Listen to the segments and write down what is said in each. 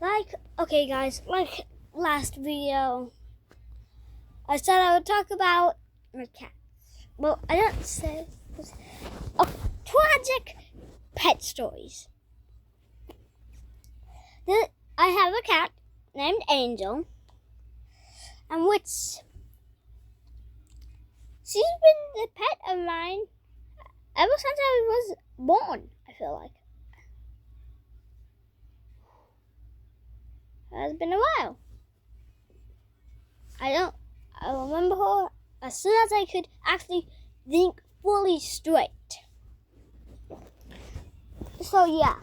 Okay guys, like last video, I said I would talk about my cats. Well, I don't say tragic pet stories. I have a cat named Angel, and she's been the pet of mine ever since I was born, I feel like. It has been a while. I remember her as soon as I could actually think fully straight. So yeah.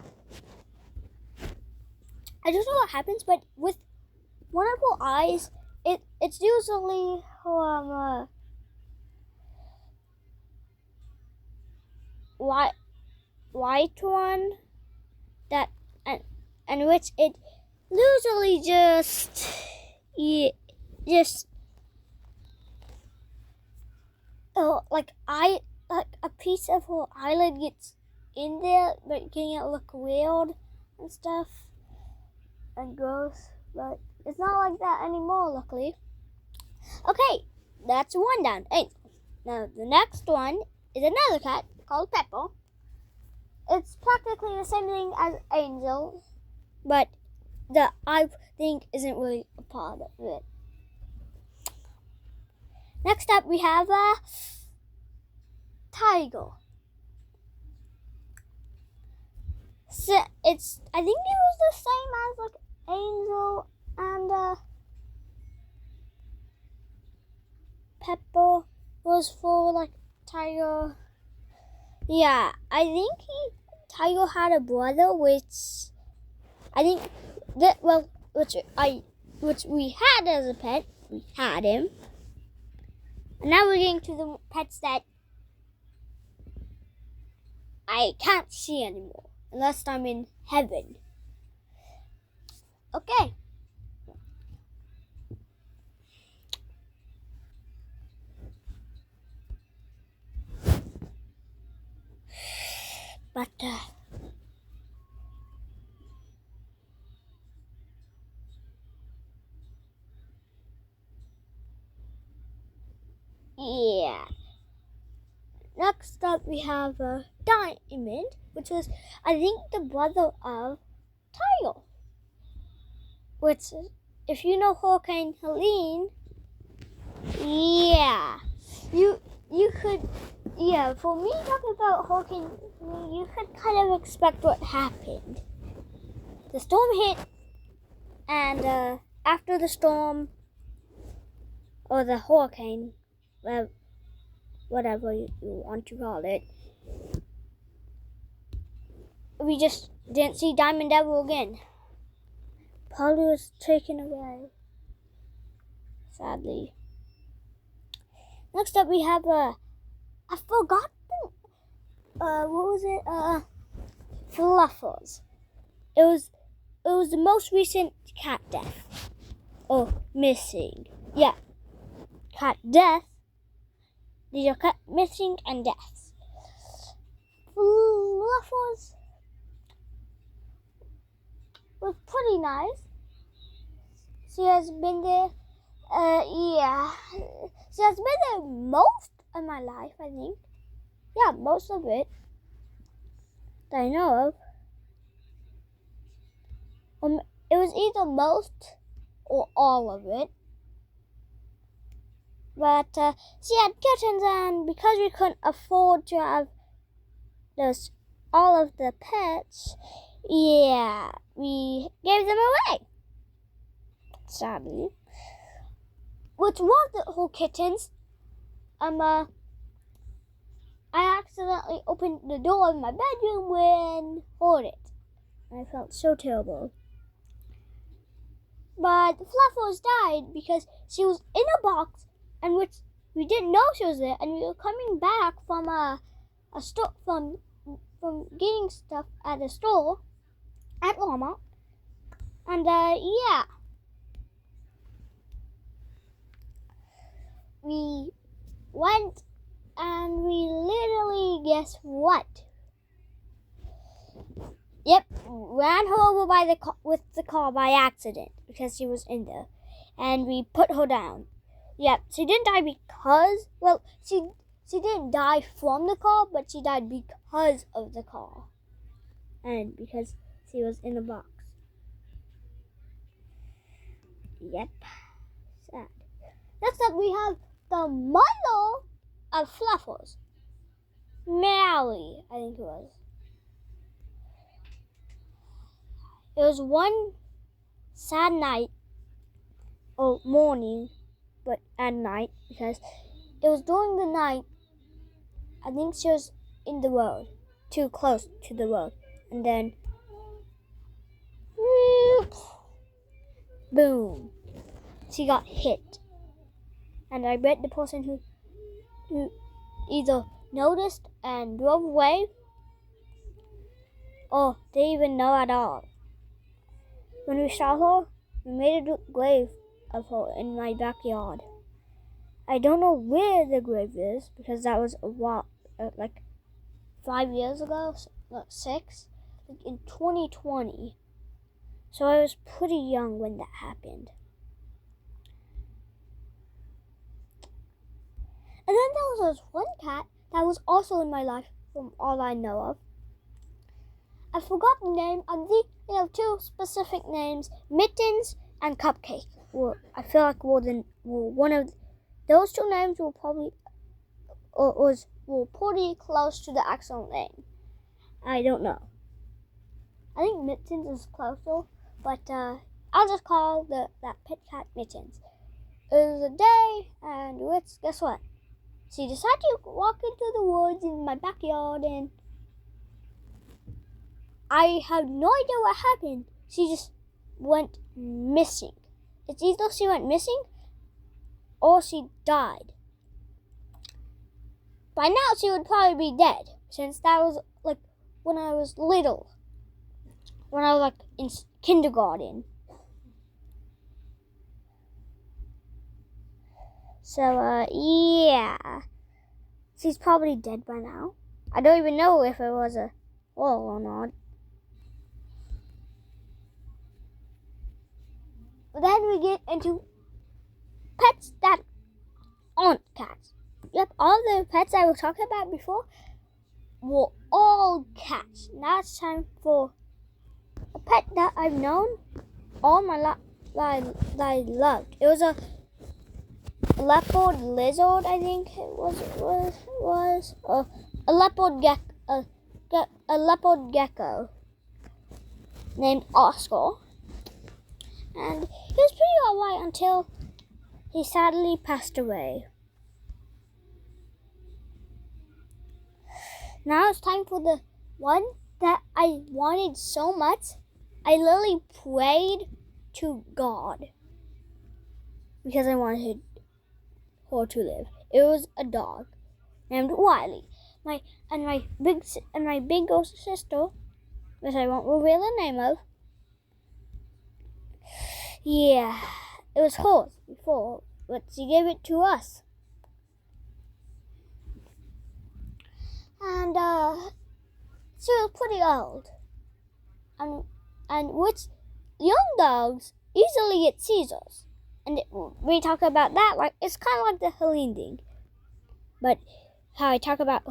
I don't know what happens, but with one of her eyes, it's usually her white one that and which it usually just like a piece of her eyelid gets in there, making it look weird and stuff and gross. But it's not like that anymore, luckily. Okay, that's one down. Hey, now the next one is another cat called Pepper. It's practically the same thing as Angel, but the I think isn't really a part of it. Next up, we have a tiger. So I think it was the same as like Angel and Pepper was for like tiger. Yeah, I think Tiger had a brother, which I think which we had as a pet. We had him, and now we're getting to the pets that I can't see anymore unless I'm in heaven. Okay. But yeah. Next up, we have Diamond, which was, I think, the brother of Tiger. Which, if you know Hurricane Helene, yeah, you could, yeah. For me talking about Hurricane Helene, you could kind of expect what happened. The storm hit, and after the storm, or the hurricane, whatever you want to call it, we just didn't see Diamond ever again. Polly was taken away, sadly. Next up, we have I forgot what was it? Fluffles. It was the most recent cat death or missing. Yeah, cat death. These are cat missing and deaths. Fluffles was pretty nice. She has been there. Yeah, she has been there most of my life, I think. Yeah, most of it that I know of. It was either most or all of it. But she had kittens, and because we couldn't afford to have all of the pets, yeah, we gave them away. Sadly. With one of the whole kittens, I accidentally opened the door of my bedroom and heard it. I felt so terrible. But Fluffles died because she was in a box, and which we didn't know she was there, and we were coming back from a store from getting stuff at a store at Walmart, and yeah, we went and we literally, guess what? Yep, ran her over by with the car by accident because she was in there, and we put her down. Yep, she didn't die because, well, she didn't die from the car, but she died because of the car, and because she was in the box. Yep, sad. Next up, we have the mother of Fluffles, Mary, I think it was. It was one sad night, or morning, but at night, because it was during the night. I think she was in the road, too close to the road, and then boom, she got hit. And I bet the person who either noticed and drove away, or they even know at all. When we saw her, we made a grave of her in my backyard. I don't know where the grave is because that was a while, like 5 years ago, 6, like in 2020. So I was pretty young when that happened. And then there was this one cat that was also in my life from all I know of. I forgot the name. I think they have 2 specific names, Mittens and Cupcake. Well, I feel like one of those 2 names were probably were pretty close to the actual name. I don't know. I think Mittens is closer, but I'll just call that pet cat Mittens. It was a day, and guess what? She decided to walk into the woods in my backyard, and I have no idea what happened. She just went missing. It's either she went missing or she died. By now, she would probably be dead, since that was like when I was little. When I was like in kindergarten. So, yeah. She's probably dead by now. I don't even know if it was a girl or not. Then we get into pets that aren't cats. Yep, all the pets I was talking about before were all cats. Now it's time for a pet that I've known all my life that I loved. It was a leopard lizard, I think it was a leopard gecko named Oscar, and he was pretty alright until he sadly passed away. Now it's time for the one that I wanted so much. I literally prayed to God because I wanted her to live. It was a dog named Wiley. My big ghost sister, which I won't reveal the name of. Yeah, it was hers before, but she gave it to us. And she was pretty old. And which young dogs easily get seizures. And we talk about that like it's kind of like the Helene thing. But how I talked about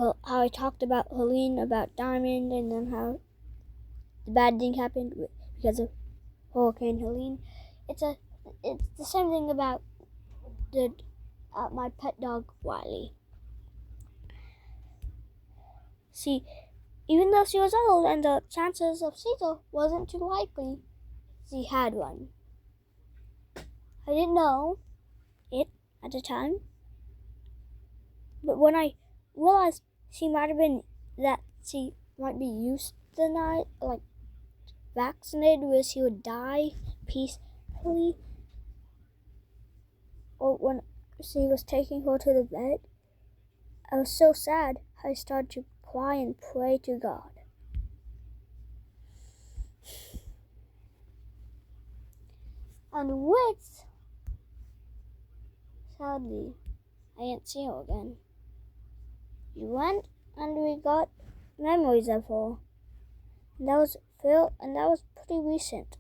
Helene, about Diamond, and then how the bad thing happened because of Hurricane Helene. It's the same thing about my pet dog Wiley. See, even though she was old and the chances of seizure wasn't too likely, she had one. I didn't know it at the time, but when I realized she might be euthanized, like vaccinated, where she would die peacefully, or when she was taking her to the vet, I was so sad. I started to cry and pray to God. And which, sadly, I didn't see her again. We went and we got memories of her. And that was and that was pretty recent.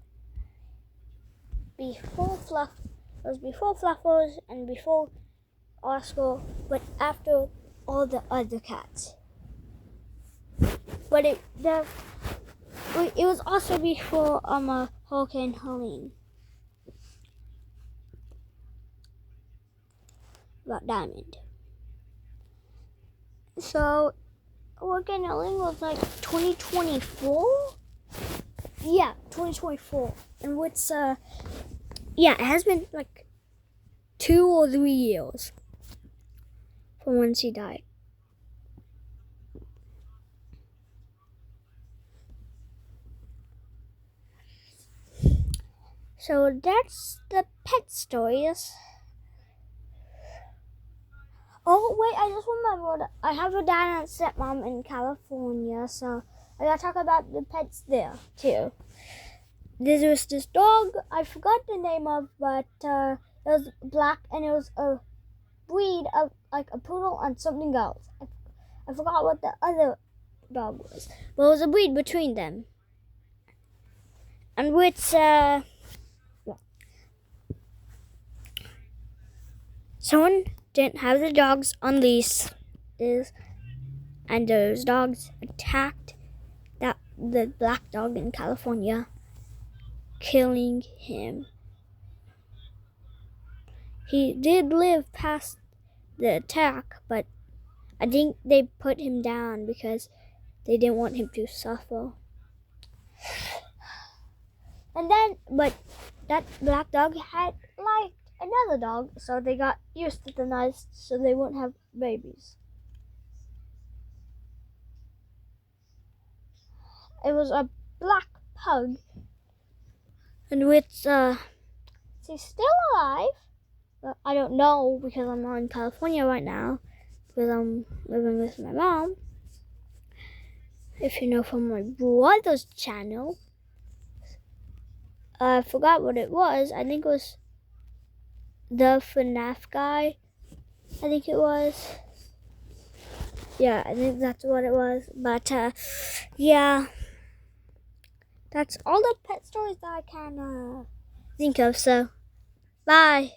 It was before Fluffles and before Oscar, but after all the other cats. But it was also before Hurricane Helene. About Diamond. So Hurricane Helene was like 2024. Yeah, 2024. And what's it has been like 2 or 3 years from when she died. So that's the pet stories. Oh wait, I just remembered. I have a dad and stepmom in California, so I gotta talk about the pets there too. There was this dog I forgot the name of, but it was black and it was a breed of like a poodle and something else. I forgot what the other dog was, but it was a breed between them. And which someone didn't have the dogs on leash, and those dogs attacked the black dog in California, killing him. He did live past the attack, but I think they put him down because they didn't want him to suffer. And then, but that black dog had liked another dog, so they got used to the nice, so they wouldn't have babies. It was a black pug, and which she's still alive, but I don't know because I'm not in California right now because I'm living with my mom. If you know from my brother's channel, I forgot what it was. I think it was the FNAF guy. I think it was. Yeah, I think that's what it was. But yeah, that's all the pet stories that I can think of. So, bye.